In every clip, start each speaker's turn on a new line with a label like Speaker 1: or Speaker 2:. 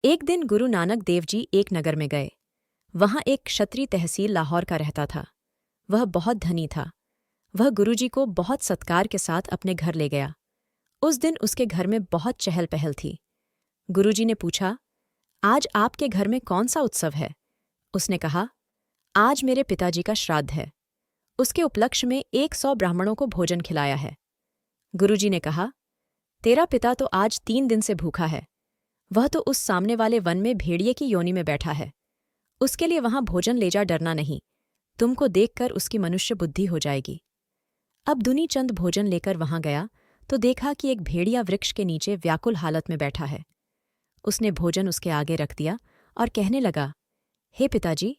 Speaker 1: एक दिन गुरु नानक देव जी एक नगर में गए। वहां एक क्षत्रिय तहसील लाहौर का रहता था। वह बहुत धनी था। वह गुरुजी को बहुत सत्कार के साथ अपने घर ले गया। उस दिन उसके घर में बहुत चहल पहल थी। गुरुजी ने पूछा, आज आपके घर में कौन सा उत्सव है? उसने कहा, आज मेरे पिताजी का श्राद्ध है। उसके उपलक्ष्य में 100 ब्राह्मणों को भोजन खिलाया है। गुरुजी ने कहा, तेरा पिता तो आज 3 दिन से भूखा है। वह तो उस सामने वाले वन में भेड़िए की योनि में बैठा है। उसके लिए वहां भोजन ले जा, डरना नहीं। तुमको देखकर उसकी मनुष्य बुद्धि हो जाएगी। अब दुनीचंद भोजन लेकर वहां गया तो देखा कि एक भेड़िया वृक्ष के नीचे व्याकुल हालत में बैठा है। उसने भोजन उसके आगे रख दिया और कहने लगा, हे पिताजी,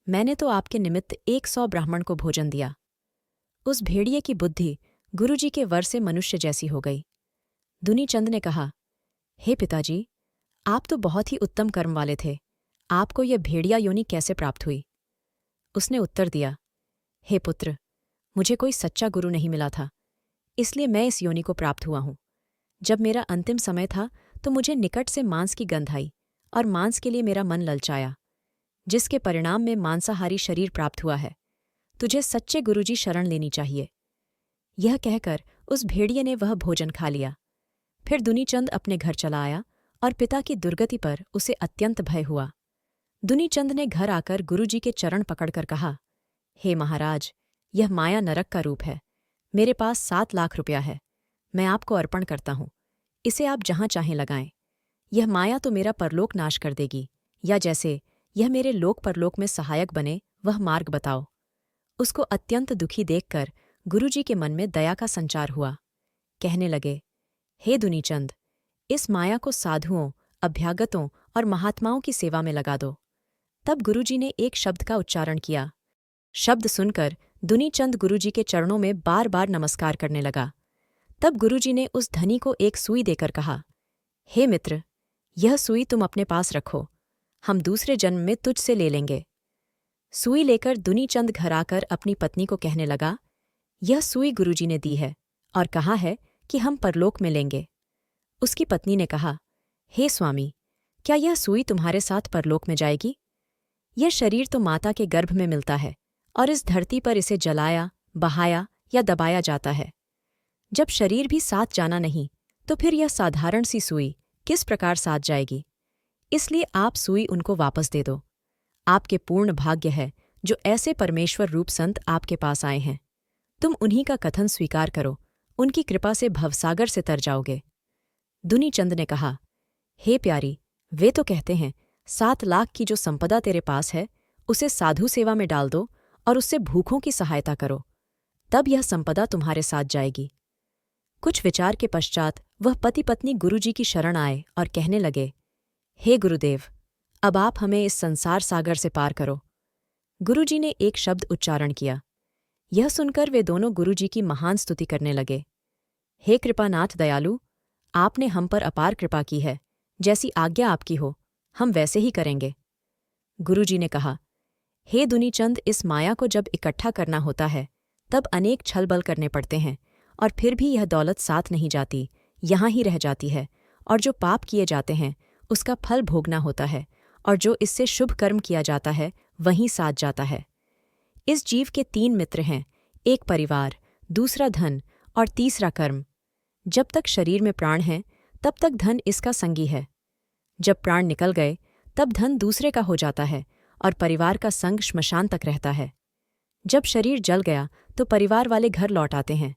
Speaker 1: मैंने तो आपके निमित्त 100 ब्राह्मण को भोजन दिया। उस भेड़िए की बुद्धि गुरुजी के वर से मनुष्य जैसी हो गई। दुनीचंद ने कहा, हे पिताजी, आप तो बहुत ही उत्तम कर्म वाले थे। आपको यह भेड़िया योनि कैसे प्राप्त हुई? उसने उत्तर दिया, हे पुत्र, मुझे कोई सच्चा गुरु नहीं मिला था, इसलिए मैं इस योनि को प्राप्त हुआ हूं। जब मेरा अंतिम समय था तो मुझे निकट से मांस की गंध आई और मांस के लिए मेरा मन ललचाया, जिसके परिणाम में मांसाहारी शरीर प्राप्त हुआ है। तुझे सच्चे गुरुजी शरण लेनी चाहिए। यह कहकर उस भेड़िए ने वह भोजन खा लिया। फिर दुनीचंद अपने घर चला आया और पिता की दुर्गति पर उसे अत्यंत भय हुआ। दुनीचंद ने घर आकर गुरुजी के चरण पकड़कर कहा, हे महाराज, यह माया नरक का रूप है। मेरे पास 7 लाख रुपया है। मैं आपको अर्पण करता हूं। इसे आप जहां चाहें लगाएं। यह माया तो मेरा परलोक नाश कर देगी, या जैसे यह मेरे लोक परलोक में सहायक बने, वह मार्ग बताओ। उसको अत्यंत दुखी देखकर गुरुजी के मन में दया का संचार हुआ। कहने लगे, हे दुनीचंद, इस माया को साधुओं, अभ्यागतों और महात्माओं की सेवा में लगा दो। तब गुरुजी ने एक शब्द का उच्चारण किया। शब्द सुनकर दुनीचंद गुरुजी के चरणों में बार बार नमस्कार करने लगा। तब गुरुजी ने उस धनी को एक सुई देकर कहा, हे मित्र, यह सुई तुम अपने पास रखो। हम दूसरे जन्म में तुझसे ले लेंगे। सुई लेकर दुनीचंद घर आकर अपनी पत्नी को कहने लगा, यह सुई गुरुजी ने दी है और कहा है कि हम परलोक में लेंगे। उसकी पत्नी ने कहा, हे स्वामी, क्या यह सुई तुम्हारे साथ परलोक में जाएगी? यह शरीर तो माता के गर्भ में मिलता है और इस धरती पर इसे जलाया, बहाया या दबाया जाता है। जब शरीर भी साथ जाना नहीं, तो फिर यह साधारण सी सुई किस प्रकार साथ जाएगी? इसलिए आप सुई उनको वापस दे दो। आपके पूर्ण भाग्य है जो ऐसे परमेश्वर रूप संत आपके पास आए हैं। तुम उन्हीं का कथन स्वीकार करो, उनकी कृपा से भवसागर से तर जाओगे। दुनीचंद ने कहा, हे प्यारी, वे तो कहते हैं 7 लाख की जो संपदा तेरे पास है, उसे साधु सेवा में डाल दो और उससे भूखों की सहायता करो, तब यह संपदा तुम्हारे साथ जाएगी। कुछ विचार के पश्चात वह पति पत्नी गुरुजी की शरण आए और कहने लगे, हे गुरुदेव, अब आप हमें इस संसार सागर से पार करो। गुरुजी ने एक शब्द उच्चारण किया। यह सुनकर वे दोनों गुरुजी की महान स्तुति करने लगे। हे कृपानाथ दयालु, आपने हम पर अपार कृपा की है। जैसी आज्ञा आपकी हो, हम वैसे ही करेंगे। गुरुजी ने कहा, हे दुनीचंद, इस माया को जब इकट्ठा करना होता है तब अनेक छल बल करने पड़ते हैं, और फिर भी यह दौलत साथ नहीं जाती, यहाँ ही रह जाती है। और जो पाप किए जाते हैं उसका फल भोगना होता है, और जो इससे शुभ कर्म किया जाता है वहीं साथ जाता है। इस जीव के 3 मित्र हैं, एक परिवार, दूसरा धन और तीसरा कर्म। जब तक शरीर में प्राण है तब तक धन इसका संगी है। जब प्राण निकल गए तब धन दूसरे का हो जाता है और परिवार का संग श्मशान तक रहता है। जब शरीर जल गया तो परिवार वाले घर लौट आते हैं।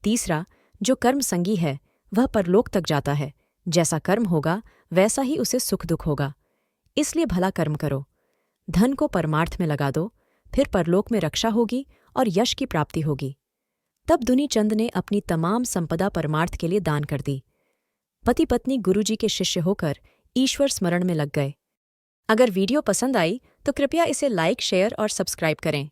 Speaker 1: तीसरा, जो कर्म संगी है, वह परलोक तक जाता है। जैसा कर्म होगा वैसा ही उसे सुख दुख होगा। इसलिए भला कर्म करो। धन को परमार्थ में लगा दो, फिर परलोक में रक्षा होगी और यश की प्राप्ति होगी। तब दुनीचंद ने अपनी तमाम संपदा परमार्थ के लिए दान कर दी। पति पत्नी गुरुजी के शिष्य होकर ईश्वर स्मरण में लग गए। अगर वीडियो पसंद आई तो कृपया इसे लाइक, शेयर और सब्सक्राइब करें।